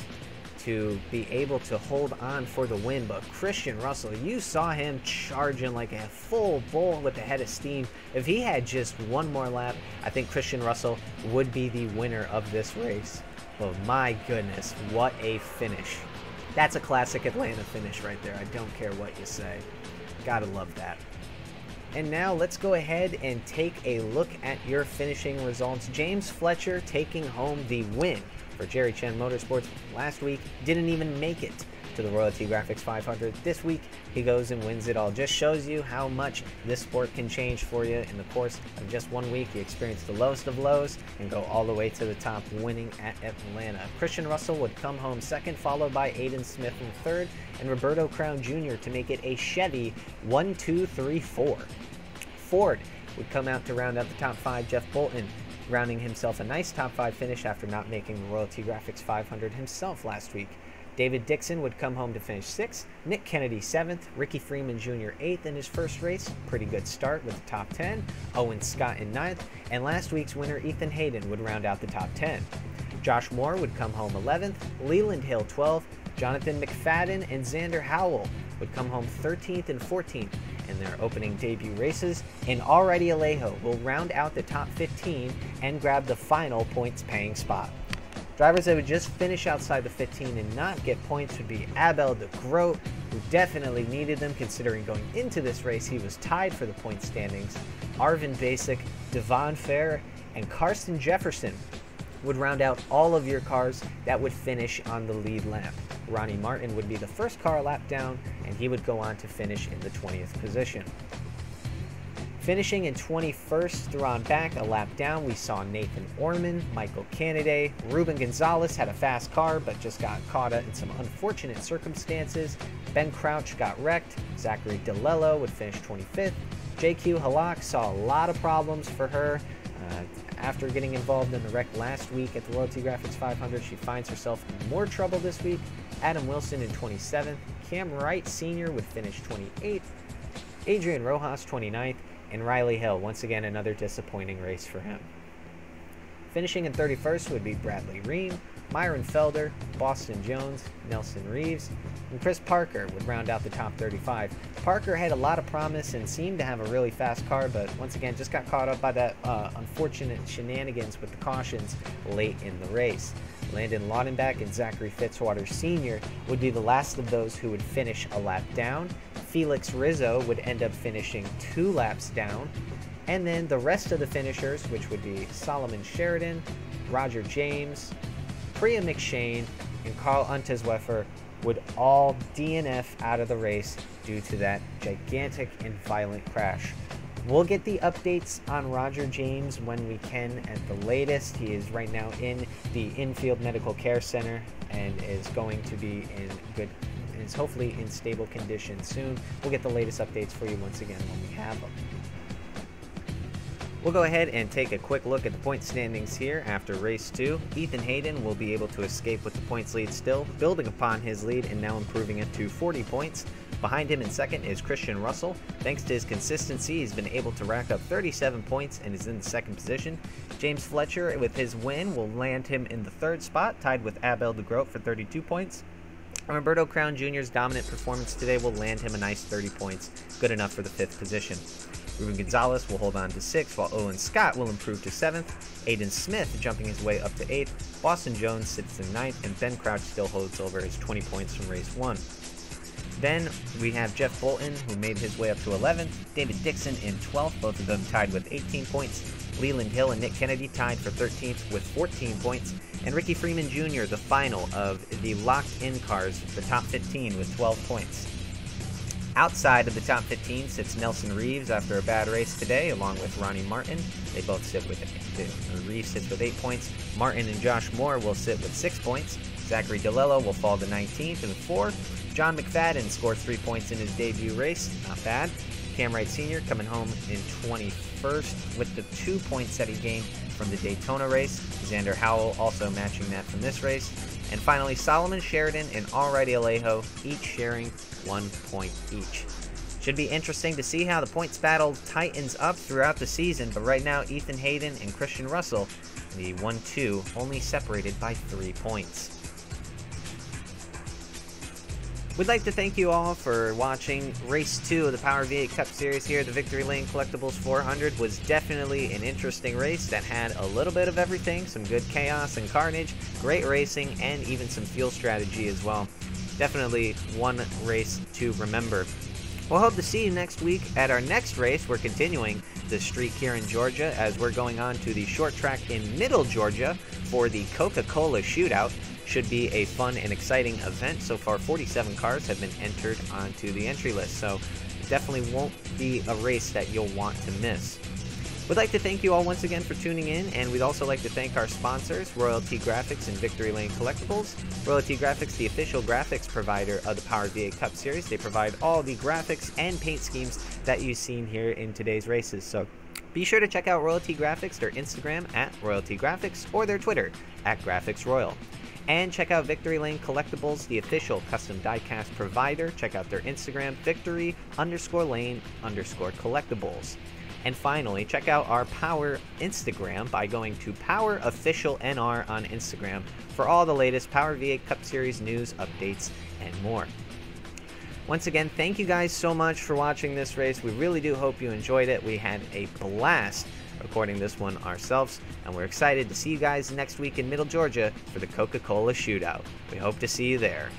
to be able to hold on for the win. But Christian Russell, you saw him charging like a full bull with a head of steam. If he had just one more lap, I think Christian Russell would be the winner of this race. But my goodness, what a finish. That's a classic Atlanta finish right there. I don't care what you say. Gotta love that. And now let's go ahead and take a look at your finishing results. James Fletcher taking home the win for Jerry Chen Motorsports last week. Didn't even make it to the Royalty Graphics 500. This week, he goes and wins it all. Just shows you how much this sport can change for you in the course of just 1 week. You experience the lowest of lows and go all the way to the top, winning at Atlanta. Christian Russell would come home second, followed by Aiden Smith in third, and Roberto Crown Jr. to make it a Chevy 1, 2, 3, 4. Ford would come out to round out the top 5. Jeff Bolton rounding himself a nice top 5 finish after not making the Royalty Graphics 500 himself last week. David Dixon would come home to finish 6th, Nick Kennedy 7th, Ricky Freeman Jr. 8th in his first race, pretty good start with the top 10, Owen Scott in 9th, and last week's winner Ethan Hayden would round out the top 10. Josh Moore would come home 11th, Leland Hill 12th, Jonathan McFadden and Xander Howell would come home 13th and 14th in their opening debut races, and already Alejo will round out the top 15 and grab the final points-paying spot. Drivers that would just finish outside the 15 and not get points would be Abel de Groot, who definitely needed them considering going into this race he was tied for the point standings. Arvin Basic, Devon Fair, and Karsten Jefferson would round out all of your cars that would finish on the lead lap. Ronnie Martin would be the first car a lap down, and he would go on to finish in the 20th position. Finishing in 21st through on back, a lap down, we saw Nathan Orman, Michael Canaday, Ruben Gonzalez had a fast car but just got caught in some unfortunate circumstances. Ben Crouch got wrecked. Zachary DeLello would finish 25th. JQ Halak saw a lot of problems for her. After getting involved in the wreck last week at the Royalty Graphics 500, she finds herself in more trouble this week. Adam Wilson in 27th. Cam Wright Sr. would finish 28th. Adrian Rojas 29th. And Riley Hill, once again another disappointing race for him. Finishing in 31st would be Bradley Ream, Myron Felder, Boston Jones, Nelson Reeves, and Chris Parker would round out the top 35. Parker had a lot of promise and seemed to have a really fast car, but once again just got caught up by that unfortunate shenanigans with the cautions late in the race. Landon Laudenbach and Zachary Fitzwater Sr. would be the last of those who would finish a lap down. Felix Rizzo would end up finishing 2 laps down. And then the rest of the finishers, which would be Solomon Sheridan, Roger James, Priya McShane, and Carl Untesweffer, would all DNF out of the race due to that gigantic and violent crash. We'll get the updates on Roger James when we can at the latest. He is right now in the infield medical care center and is going to be is hopefully in stable condition soon. We'll get the latest updates for you once again when we have them. We'll go ahead and take a quick look at the point standings here after race 2. Ethan Hayden will be able to escape with the points lead still, building upon his lead and now improving it to 40 points. Behind him in second is Christian Russell. Thanks to his consistency, he's been able to rack up 37 points and is in the second position. James Fletcher, with his win, will land him in the third spot, tied with Abel de Groot for 32 points. Roberto Crown Jr.'s dominant performance today will land him a nice 30 points, good enough for the 5th position. Ruben Gonzalez will hold on to 6th, while Owen Scott will improve to 7th. Aiden Smith jumping his way up to 8th. Boston Jones sits in 9th, and Ben Crouch still holds over his 20 points from race 1. Then we have Jeff Bolton, who made his way up to 11th. David Dixon in 12th, both of them tied with 18 points. Leland Hill and Nick Kennedy tied for 13th with 14 points. And Ricky Freeman Jr., the final of the locked-in cars, the top 15 with 12 points. Outside of the top 15 sits Nelson Reeves after a bad race today, along with Ronnie Martin. They both sit with Reeves sits with 8 points. Martin and Josh Moore will sit with 6 points. Zachary DeLello will fall to 19th with 4. John McFadden scored 3 points in his debut race, not bad. Cam Wright Sr. coming home in 21st with the 2 points that he gained from the Daytona race. Xander Howell also matching that from this race. And finally, Solomon Sheridan and Alrighty Alejo, each sharing 1 point each. Should be interesting to see how the points battle tightens up throughout the season, but right now Ethan Hayden and Christian Russell, the 1-2, only separated by 3 points. We'd like to thank you all for watching Race 2 of the Power V8 Cup Series here. The Victory Lane Collectables 400 was definitely an interesting race that had a little bit of everything, some good chaos and carnage, great racing, and even some fuel strategy as well. Definitely one race to remember. We'll hope to see you next week at our next race. We're continuing the streak here in Georgia as we're going on to the short track in Middle Georgia for the Coca Cola Shootout. Should be a fun and exciting event. So far, 47 cars have been entered onto the entry list, so definitely won't be a race that you'll want to miss. We'd like to thank you all once again for tuning in, and we'd also like to thank our sponsors, Royalty Graphics and Victory Lane Collectables. Royalty Graphics, the official graphics provider of the Power V8 Cup Series. They provide all the graphics and paint schemes that you've seen here in today's races. So be sure to check out Royalty Graphics, their Instagram at Royalty Graphics, or their Twitter at Graphics Royal. And check out Victory Lane Collectables, the official custom diecast provider. Check out their Instagram, victory_lane_collectibles. And finally, check out our Power Instagram by going to Power Official NR on Instagram for all the latest Power V8 Cup Series news, updates, and more. Once again, thank you guys so much for watching this race. We really do hope you enjoyed it. We had a blast recording this one ourselves, and we're excited to see you guys next week in Middle Georgia for the Coca Cola Shootout. We hope to see you there.